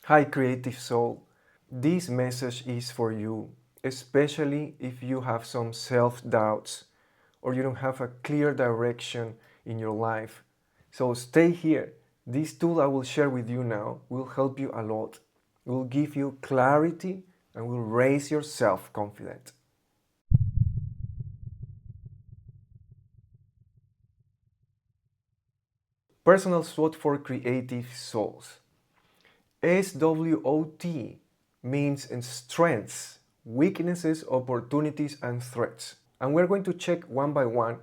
Hi, creative soul. This message is for you, especially if you have some self-doubts or you don't have a clear direction in your life. So stay here. This tool I will share with you now will help you a lot. It will give you clarity and will raise your self-confidence. Personal SWOT for creative souls. SWOT means in strengths, weaknesses, opportunities, and threats. And we're going to check one by one.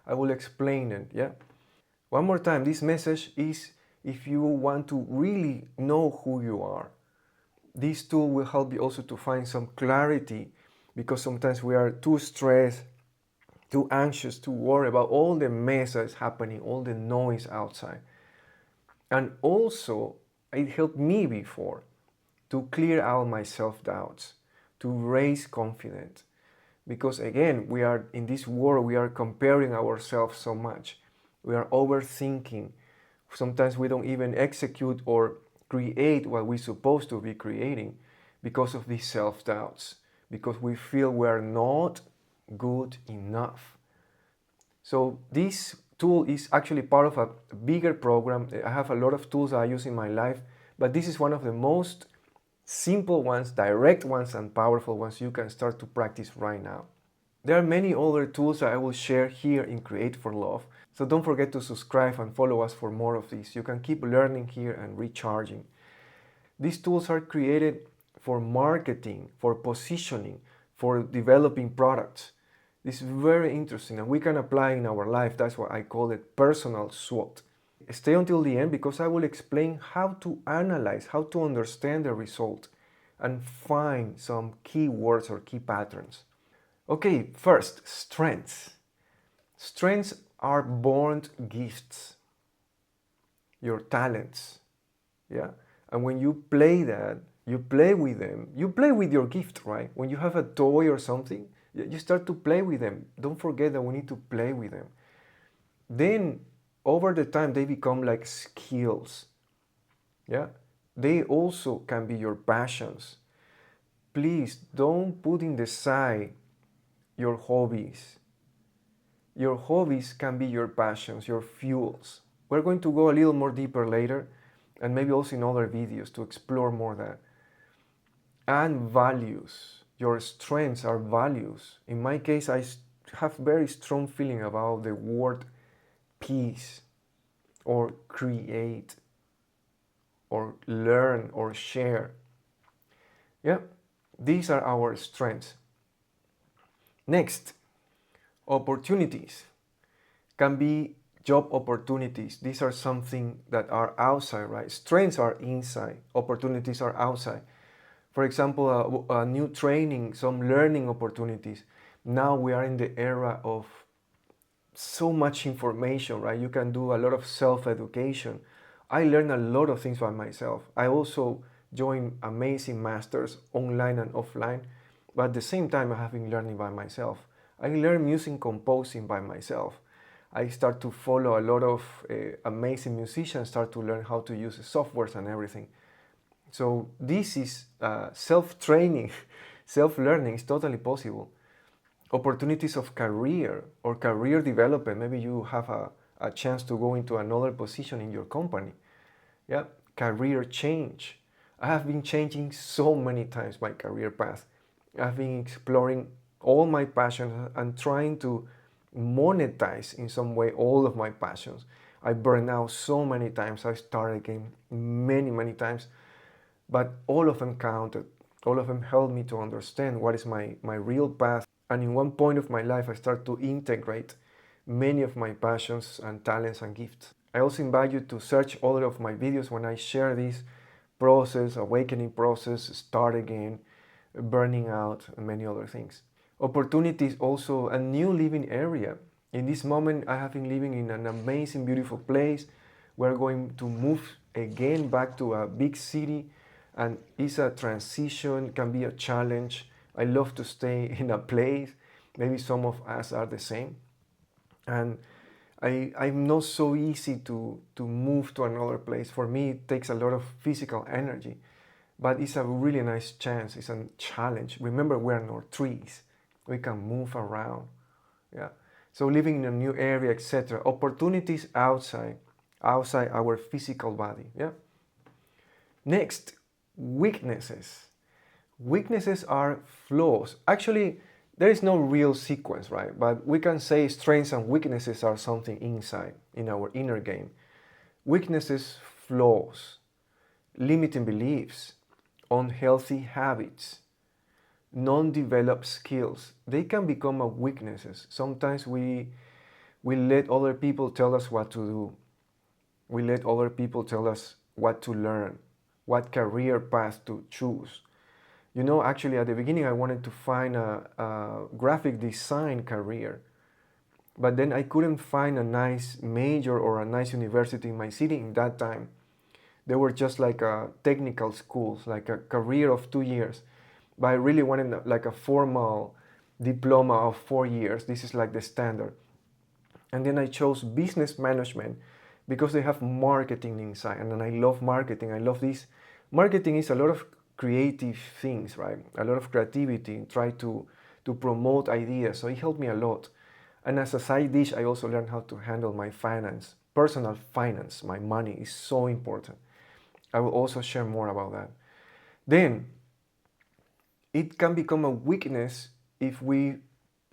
I will explain it, yeah? One more time, this message is if you want to really know who you are. This tool will help you also to find some clarity because sometimes we are too stressed, too anxious to worry about all the mess that's happening, all the noise outside. And also, it helped me before to clear out my self-doubts, to raise confidence. Because again, we are in this world, we are comparing ourselves so much. We are overthinking. Sometimes we don't even execute or create what we're supposed to be creating because of these self-doubts, because we feel we're not good enough. So this tool is actually part of a bigger program. I have a lot of tools I use in my life, but this is one of the most simple ones, direct ones, and powerful ones you can start to practice right now. There are many other tools that I will share here in Create for Love, so don't forget to subscribe and follow us for more of these. You can keep learning here and recharging. These tools are created for marketing, for positioning, for developing products. This is very interesting and we can apply in our life. That's why I call it personal SWOT. Stay until the end because I will explain how to analyze, how to understand the result and find some key words or key patterns. Okay, first, strengths. Strengths are born gifts, your talents. Yeah, and when you play that, you play with them, you play with your gift, right? When you have a toy or something, you start to play with them. Don't forget that we need to play with them. Then over the time they become like skills. Yeah, they also can be your passions. Please don't put in the side your hobbies. Your hobbies can be your passions, your fuels. We're going to go a little more deeper later and maybe also in other videos to explore more that. And values. Your strengths are values. In my case, I have very strong feeling about the word peace or create or learn or share. Yeah, these are our strengths. Next, opportunities can be job opportunities. These are something that are outside, right? Strengths are inside, opportunities are outside. For example, a new training, some learning opportunities. Now we are in the era of so much information, right? You can do a lot of self-education. I learned a lot of things by myself. I also joined amazing masters online and offline, but at the same time I have been learning by myself. I learned music composing by myself. I start to follow a lot of amazing musicians, start to learn how to use the softwares and everything. So this is self-training, self-learning is totally possible. Opportunities of career or career development. Maybe you have a chance to go into another position in your company. Yeah, career change. I have been changing so many times my career path. I've been exploring all my passions and trying to monetize in some way all of my passions. I burned out so many times. I started again many times, but all of them counted. All of them helped me to understand what is my real path. And in one point of my life, I started to integrate many of my passions and talents and gifts. I also invite you to search all of my videos when I share this process, awakening process, start again, burning out, and many other things. Opportunities also a new living area. In this moment, I have been living in an amazing, beautiful place. We're going to move again back to a big city, and it's a transition, can be a challenge. I love to stay in a place. Maybe some of us are the same. And I'm not so easy to move to another place. For me, it takes a lot of physical energy. but it's a really nice chance. It's a challenge. Remember, we're not trees. We can move around. Yeah. So living in a new area, etc. Opportunities outside our physical body. Yeah. Next, weaknesses. Weaknesses are flaws. Actually, there is no real sequence, right? But we can say strengths and weaknesses are something inside, in our inner game. Weaknesses, flaws, limiting beliefs, unhealthy habits, non-developed skills. They can become a weaknesses. Sometimes we let other people tell us what to do. We let other people tell us what to learn, what career path to choose. You know, actually at the beginning I wanted to find a graphic design career, but then I couldn't find a nice major or a nice university in my city in that time. They were just like technical schools, like a career of 2 years. But I really wanted like a formal diploma of 4 years. This is like the standard. And then I chose business management because they have marketing inside. And then I love marketing. I love this. Marketing is a lot of creative things, right? A lot of creativity, try to promote ideas. So it helped me a lot. And as a side dish, I also learned how to handle my finance. Personal finance, my money is so important. I will also share more about that. Then, it can become a weakness if we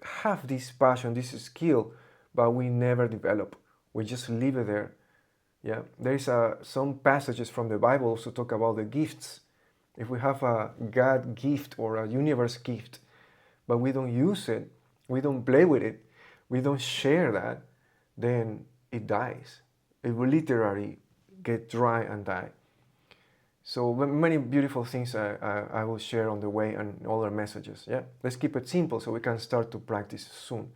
have this passion, this skill, but we never develop. We just leave it there. Yeah, there is some passages from the Bible also talk about the gifts. If we have a God gift or a universe gift, but we don't use it, we don't play with it, we don't share that, then it dies. It will literally get dry and die. So many beautiful things I will share on the way and other messages. Yeah, let's keep it simple so we can start to practice soon.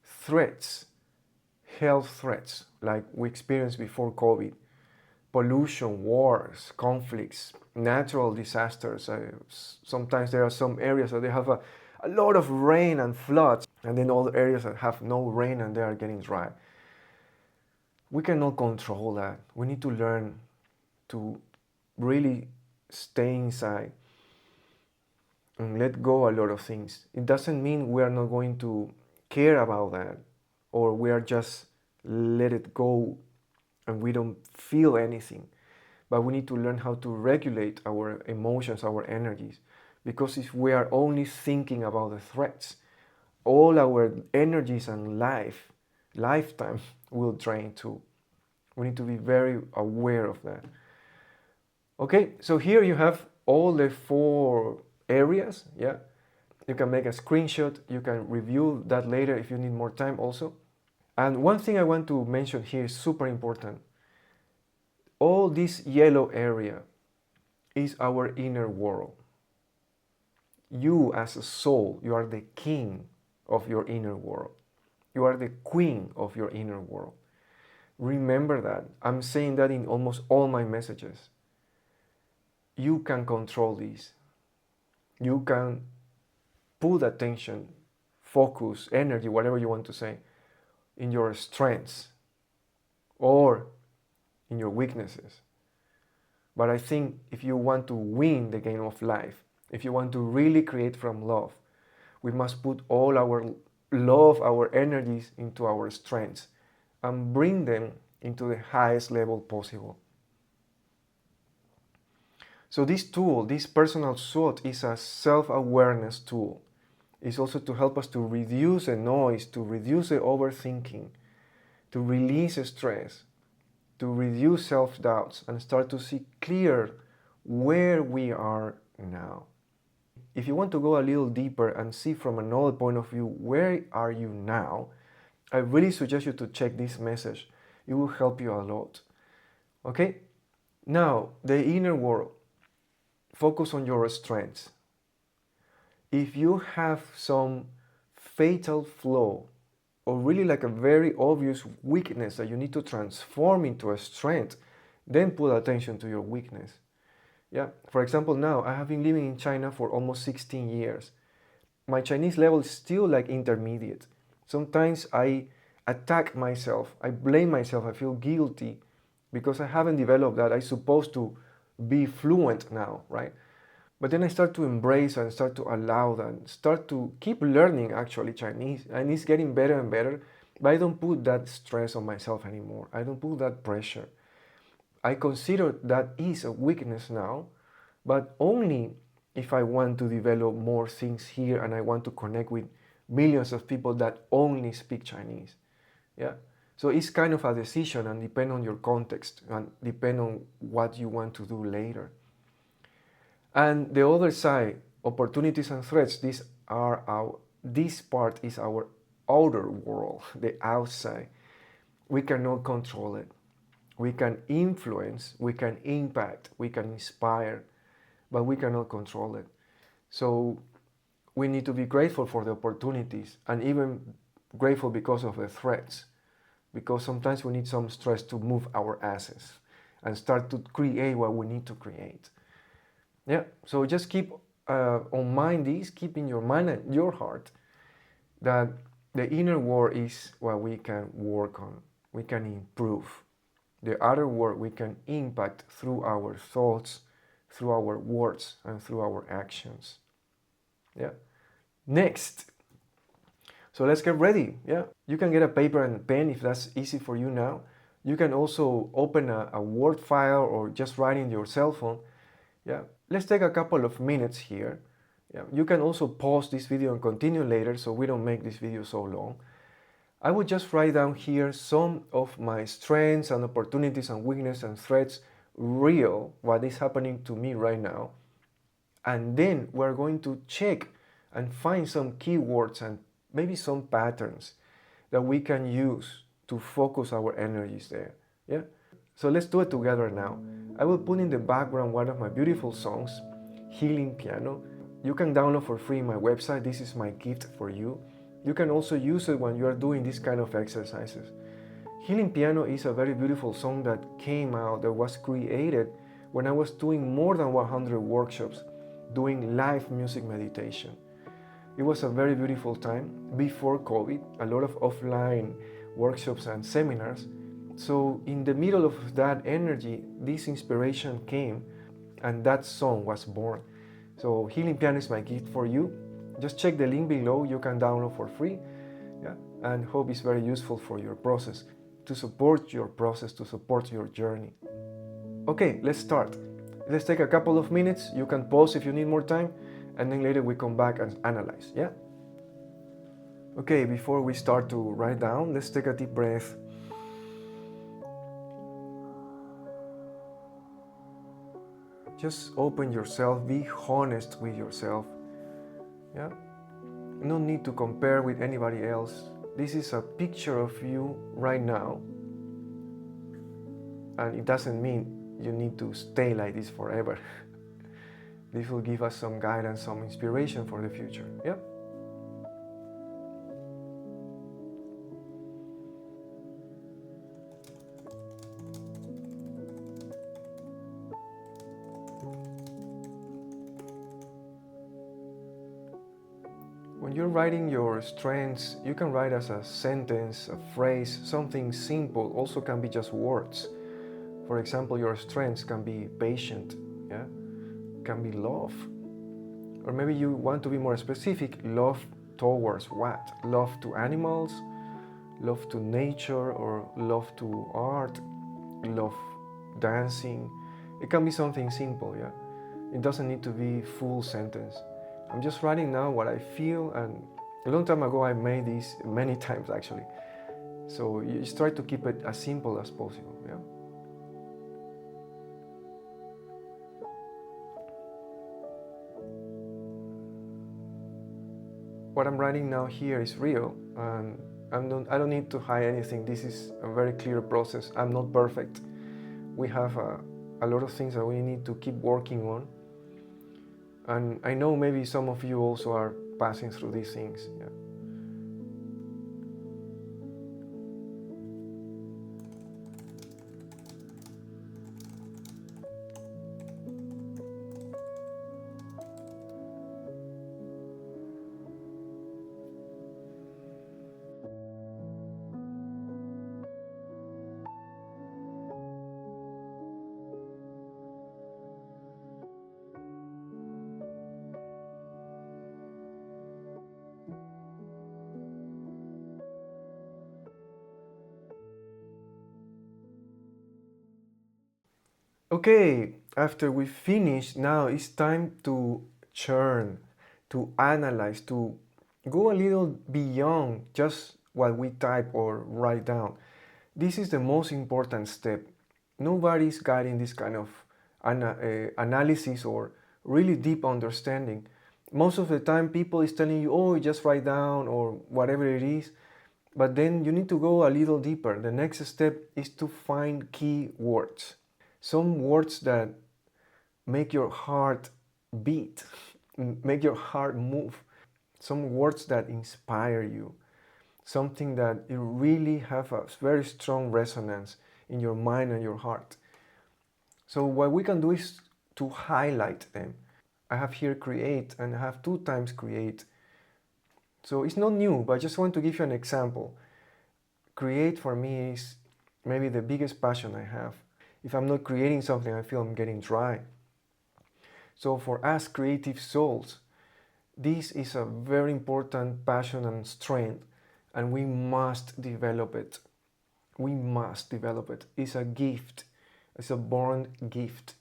Threats, health threats like we experienced before COVID, pollution, wars, conflicts, natural disasters. Sometimes there are some areas that they have a lot of rain and floods, and then other areas that have no rain and they are getting dry. We cannot control that. We need to learn to really stay inside and let go a lot of things. It doesn't mean we are not going to care about that, or we are just let it go and we don't feel anything. But we need to learn how to regulate our emotions, our energies. Because if we are only thinking about the threats, all our energies and lifetime will drain too. We need to be very aware of that. Okay, so here you have all the 4 areas, yeah? You can make a screenshot, you can review that later if you need more time also. And one thing I want to mention here is super important. All this yellow area is our inner world. You as a soul, you are the king of your inner world. You are the queen of your inner world. Remember that. I'm saying that in almost all my messages. You can control this. You can put attention, focus, energy, whatever you want to say, in your strengths or in your weaknesses. But I think if you want to win the game of life, if you want to really create from love, we must put all our love, our energies into our strengths and bring them into the highest level possible. So this tool, this personal SWOT, is a self-awareness tool. It's also to help us to reduce the noise, to reduce the overthinking, to release stress, to reduce self-doubts and start to see clear where we are now. If you want to go a little deeper and see from another point of view, where are you now? I really suggest you to check this message. It will help you a lot. Okay? Now, the inner world. Focus on your strengths. If you have some fatal flaw or really like a very obvious weakness that you need to transform into a strength, then put attention to your weakness. Yeah. For example, now I have been living in China for almost 16 years. My Chinese level is still like intermediate. Sometimes I attack myself. I blame myself. I feel guilty because I haven't developed that. I'm supposed to be fluent now, right? But then I start to embrace and start to allow that, start to keep learning actually Chinese, and it's getting better and better. But I don't put that stress on myself anymore. I don't put that pressure. I consider that is a weakness now, but only if I want to develop more things here and I want to connect with millions of people that only speak Chinese. Yeah. So it's kind of a decision and depend on your context and depend on what you want to do later. And the other side, opportunities and threats, this part is our outer world, the outside. We cannot control it. We can influence, we can impact, we can inspire, but we cannot control it. So we need to be grateful for the opportunities and even grateful because of the threats. Because sometimes we need some stress to move our asses and start to create what we need to create. Yeah, so just keep on mind this, keep in your mind and your heart that the inner world is what we can work on, we can improve. The outer world we can impact through our thoughts, through our words, and through our actions. Yeah. Next. So let's get ready. Yeah. You can get a paper and a pen if that's easy for you now. You can also open a Word file or just write in your cell phone. Yeah. Let's take a couple of minutes here. Yeah. You can also pause this video and continue later so we don't make this video so long. I would just write down here some of my strengths and opportunities and weaknesses and threats, real, what is happening to me right now. And then we're going to check and find some keywords and maybe some patterns that we can use to focus our energies there. Yeah? So let's do it together now. I will put in the background one of my beautiful songs, Healing Piano. You can download for free my website. This is my gift for you. You can also use it when you are doing this kind of exercises. Healing Piano is a very beautiful song that came out, that was created when I was doing more than 100 workshops, doing live music meditation. It was a very beautiful time before COVID, a lot of offline workshops and seminars. So in the middle of that energy, this inspiration came and that song was born. So Healing Piano is my gift for you. Just check the link below, you can download for free. Yeah? And hope it's very useful for your process, to support your process, to support your journey. Okay, let's start. Let's take a couple of minutes. You can pause if you need more time, and then later we come back and analyze, yeah? Okay, before we start to write down, let's take a deep breath. Just open yourself, be honest with yourself, yeah? No need to compare with anybody else. This is a picture of you right now, and it doesn't mean you need to stay like this forever. This will give us some guidance, some inspiration for the future. Yeah? When you're writing your strengths, you can write as a sentence, a phrase, something simple, also can be just words. For example, your strengths can be patient, yeah? Can be love. Or maybe you want to be more specific, love towards what? Love to animals, love to nature, or love to art, love dancing. It can be something simple, yeah? It doesn't need to be full sentence. I'm just writing now what I feel, and a long time ago I made this many times actually. So you just try to keep it as simple as possible, yeah? What I'm writing now here is real, and I don't need to hide anything. This is a very clear process. I'm not perfect. We have a lot of things that we need to keep working on. And I know maybe some of you also are passing through these things. Yeah. Okay, after we finish, now it's time to churn, to analyze, to go a little beyond just what we type or write down. This is the most important step. Nobody's guiding this kind of analysis or really deep understanding. Most of the time, people is telling you, "Oh, just write down" or whatever it is. But then you need to go a little deeper. The next step is to find key words. Some words that make your heart beat, make your heart move. Some words that inspire you. Something that you really have a very strong resonance in your mind and your heart. So what we can do is to highlight them. I have here create and I have 2 times create. So it's not new, but I just want to give you an example. Create for me is maybe the biggest passion I have. If I'm not creating something, I feel I'm getting dry. So for us creative souls, this is a very important passion and strength, and we must develop it. We must develop it. It's a gift. It's a born gift.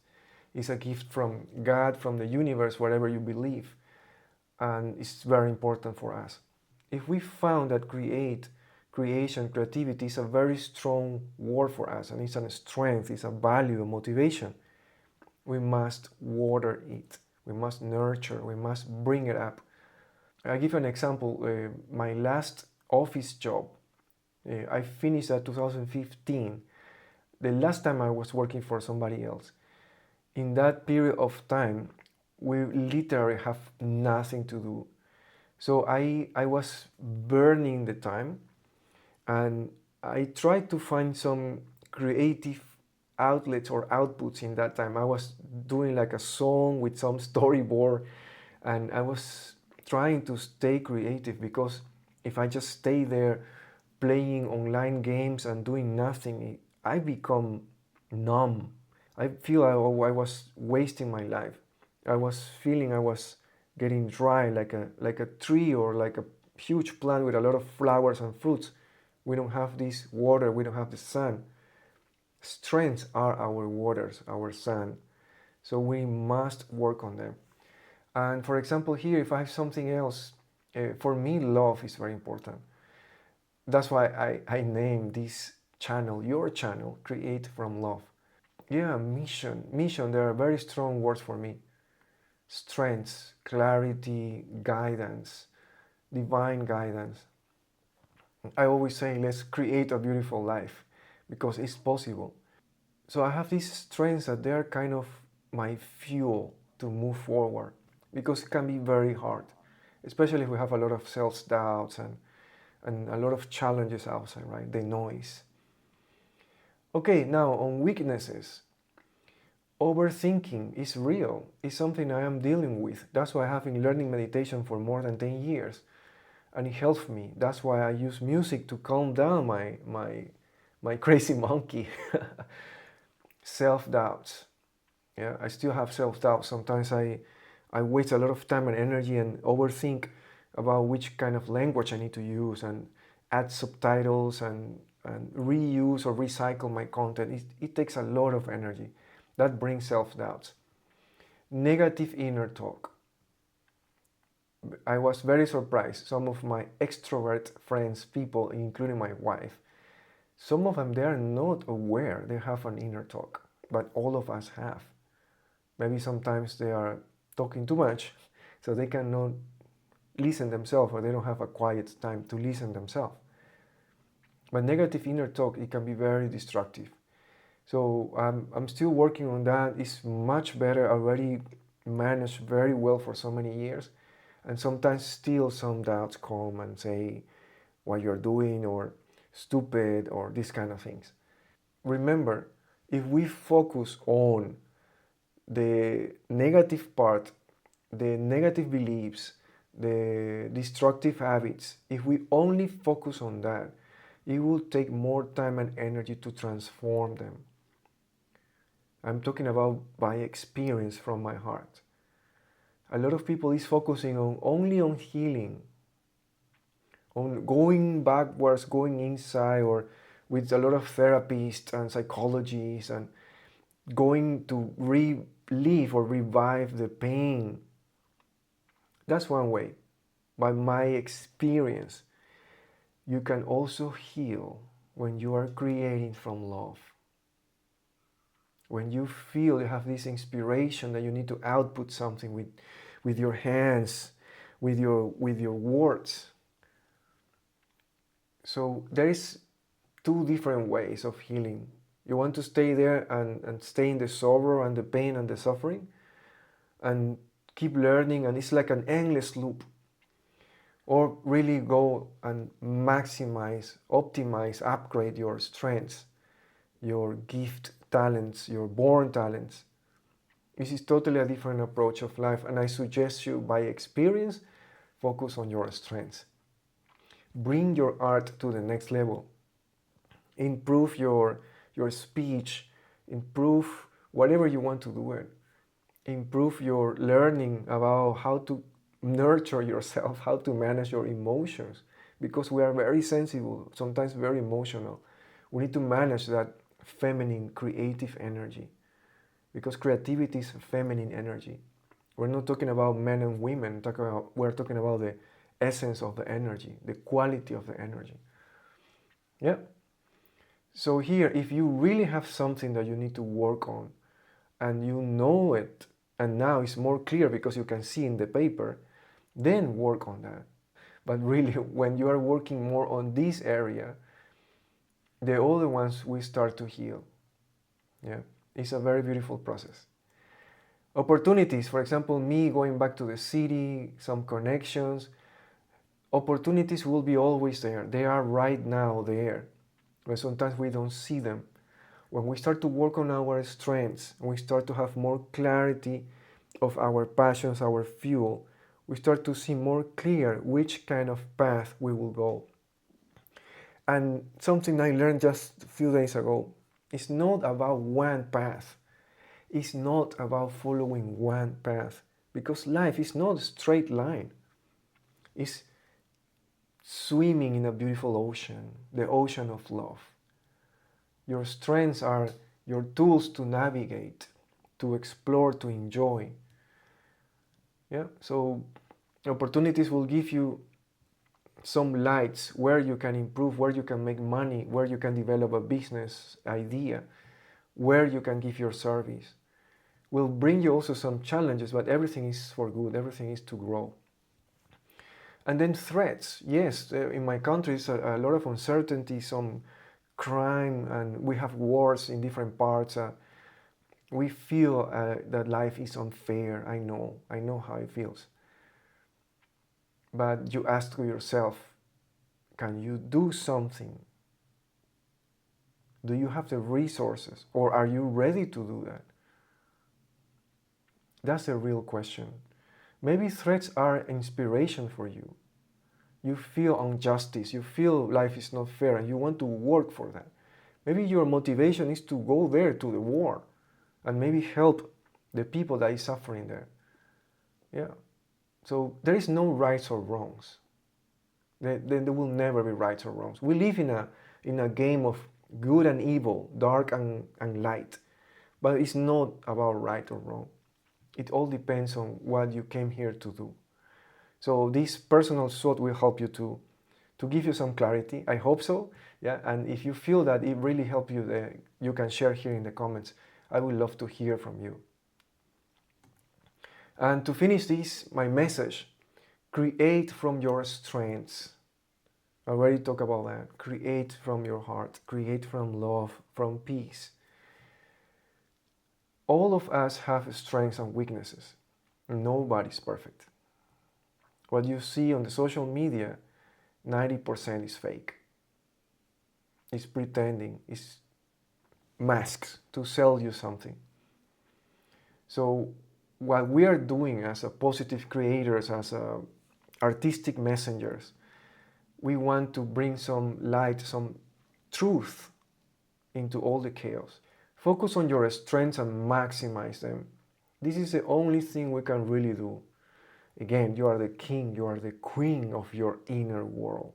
It's a gift from God, from the universe, whatever you believe. And it's very important for us. If we found that creation, creativity is a very strong word for us, and it's a strength, it's a value, a motivation, we must water it. We must nurture. We must bring it up. I give you an example. My last office job, I finished at 2015. The last time I was working for somebody else. In that period of time, we literally have nothing to do. So I was burning the time, and I tried to find some creative outlets or outputs in that time. I was doing like a song with some storyboard, and I was trying to stay creative, because if I just stay there playing online games and doing nothing, I become numb. I feel I was wasting my life. I was feeling I was getting dry, like a tree or like a huge plant with a lot of flowers and fruits. We don't have this water, we don't have the sun. Strengths are our waters, our sun. So we must work on them. And for example, here, if I have something else, for me, love is very important. That's why I name this channel, your channel, Create from Love. Yeah, mission, there are very strong words for me. Strengths, clarity, guidance, divine guidance. I always say, let's create a beautiful life, because it's possible. So I have these strengths that they're kind of my fuel to move forward, because it can be very hard, especially if we have a lot of self-doubts and a lot of challenges outside, right? The noise. Okay, now on weaknesses. Overthinking is real. It's something I am dealing with. That's why I have been learning meditation for more than 10 years. And it helps me. That's why I use music to calm down my crazy monkey. Self-doubts. Yeah, I still have self-doubt. Sometimes I waste a lot of time and energy and overthink about which kind of language I need to use, and add subtitles and reuse or recycle my content. It takes a lot of energy. That brings self-doubts. Negative inner talk. I was very surprised. Some of my extrovert friends, people, including my wife, some of them, they are not aware they have an inner talk, but all of us have. Maybe sometimes they are talking too much, so they cannot listen themselves, or they don't have a quiet time to listen themselves. But negative inner talk, it can be very destructive. So I'm still working on that. It's much better, already managed very well for so many years. And sometimes still some doubts come and say what you're doing, or stupid, or these kind of things. Remember, if we focus on the negative part, the negative beliefs, the destructive habits, if we only focus on that, it will take more time and energy to transform them. I'm talking about by experience from my heart. A lot of people is focusing on only on healing, on going backwards, going inside, or with a lot of therapists and psychologists, and going to relieve or revive the pain. That's one way. By my experience, you can also heal when you are creating from love. When you feel you have this inspiration that you need to output something with your hands, with your words. So there is two different ways of healing. You want to stay there and stay in the sorrow and the pain and the suffering and keep learning, and it's like an endless loop. Or really go and maximize, optimize, upgrade your strengths, your gift talents, your born talents. This is totally a different approach of life, and I suggest you, by experience, focus on your strengths. Bring your art to the next level. Improve your speech, improve whatever you want to do it. Improve your learning about how to nurture yourself, how to manage your emotions, because we are very sensible, sometimes very emotional. We need to manage that feminine, creative energy, because creativity is feminine energy. We're not talking about men and women, we're talking about the essence of the energy, the quality of the energy. Yeah. So here, if you really have something that you need to work on, and you know it, and now it's more clear because you can see in the paper, then work on that. But really, when you are working more on this area, the other ones will start to heal. Yeah, it's a very beautiful process. Opportunities, for example, me going back to the city, some connections, opportunities will be always there. They are right now there, but sometimes we don't see them. When we start to work on our strengths, we start to have more clarity of our passions, our fuel, we start to see more clear which kind of path we will go. And something I learned just a few days ago, it's not about one path. It's not about following one path, because life is not a straight line. It's swimming in a beautiful ocean, the ocean of love. Your strengths are your tools to navigate, to explore, to enjoy. Yeah, so opportunities will give you some lights where you can improve, where you can make money, where you can develop a business idea, where you can give your service. Will bring you also some challenges, but everything is for good, everything is to grow. And then threats. Yes, in my country it's a lot of uncertainty, some crime, and we have wars in different parts. We feel that life is unfair. I know how it feels. But you ask yourself, can you do something? Do you have the resources, or are you ready to do that? That's a real question. Maybe threats are inspiration for you. You feel injustice, you feel life is not fair, and you want to work for that. Maybe your motivation is to go there to the war and maybe help the people that is suffering there. Yeah. So there is no rights or wrongs. There will never be rights or wrongs. We live in a game of good and evil, dark and light. But it's not about right or wrong. It all depends on what you came here to do. So this personal SWOT will help you to give you some clarity. I hope so. Yeah. And if you feel that it really helped you, you can share here in the comments. I would love to hear from you. And to finish this, my message, create from your strengths. I already talked about that. Create from your heart. Create from love, from peace. All of us have strengths and weaknesses. Nobody's perfect. What you see on the social media, 90% is fake. It's pretending, it's masks to sell you something. So what we are doing as a positive creators, as artistic messengers, we want to bring some light, some truth into all the chaos. Focus on your strengths and maximize them. This is the only thing we can really do. Again, you are the king, you are the queen of your inner world.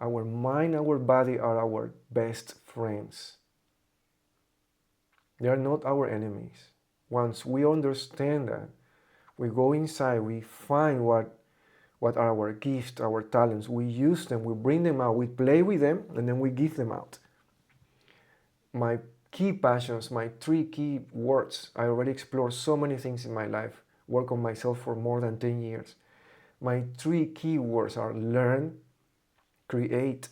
Our mind, our body are our best friends. They are not our enemies. Once we understand that, we go inside, we find what are our gifts, our talents, we use them, we bring them out, we play with them, and then we give them out. My key passions, my 3 key words, I already explored so many things in my life, work on myself for more than 10 years. My 3 key words are learn, create,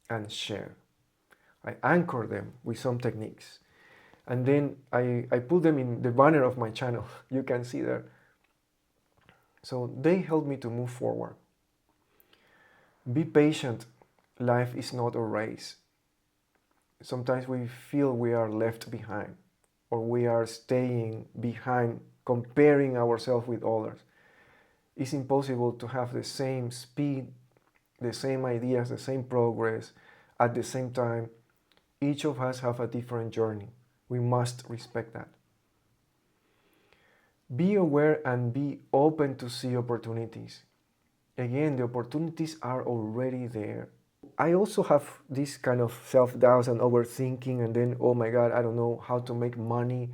and share. I anchor them with some techniques. And then I put them in the banner of my channel. You can see there. So they help me to move forward. Be patient. Life is not a race. Sometimes we feel we are left behind, or we are staying behind, comparing ourselves with others. It's impossible to have the same speed, the same ideas, the same progress at the same time. Each of us have a different journey. We must respect that. Be aware and be open to see opportunities. Again, the opportunities are already there. I also have this kind of self-doubt and overthinking, and then, oh my God, I don't know how to make money,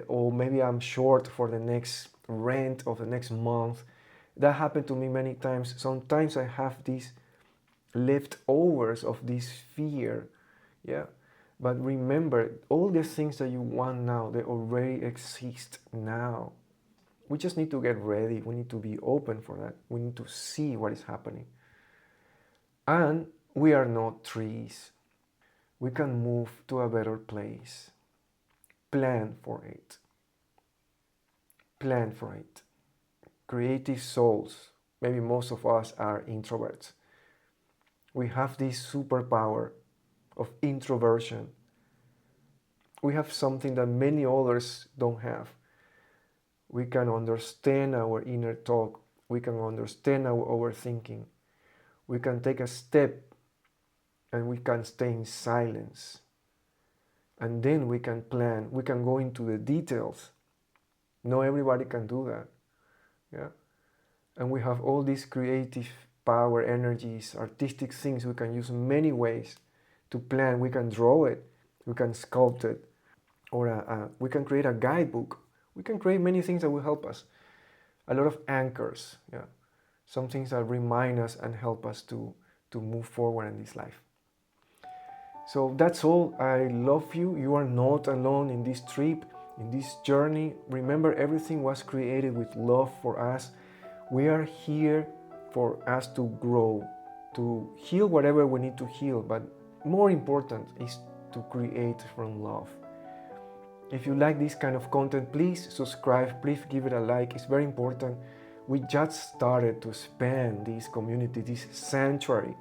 or maybe I'm short for the next rent of the next month. That happened to me many times. Sometimes I have these leftovers of this fear, yeah. But remember, all the things that you want now, they already exist now. We just need to get ready. We need to be open for that. We need to see what is happening. And we are not trees. We can move to a better place. Plan for it. Plan for it. Creative souls. Maybe most of us are introverts. We have this superpower of introversion. We have something that many others don't have. We can understand our inner talk. We can understand our overthinking. We can take a step and we can stay in silence. And then we can plan. We can go into the details. Not everybody can do that. Yeah. And we have all these creative power, energies, artistic things. We can use many ways to plan. We can draw it. We can sculpt it. Or we can create a guidebook. We can create many things that will help us. A lot of anchors. Yeah. Some things that remind us and help us to move forward in this life. So that's all. I love you. You are not alone in this trip, in this journey. Remember, everything was created with love for us. We are here for us to grow, to heal whatever we need to heal. But more important is to create from love. If you like this kind of content, please subscribe. Please give it a like. It's very important. We just started to expand this community, this sanctuary.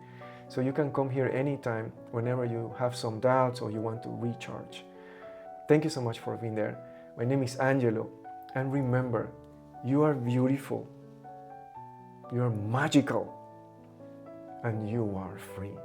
So you can come here anytime, whenever you have some doubts or you want to recharge. Thank you so much for being there. My name is Angelo. And remember, you are beautiful, you are magical, and you are free.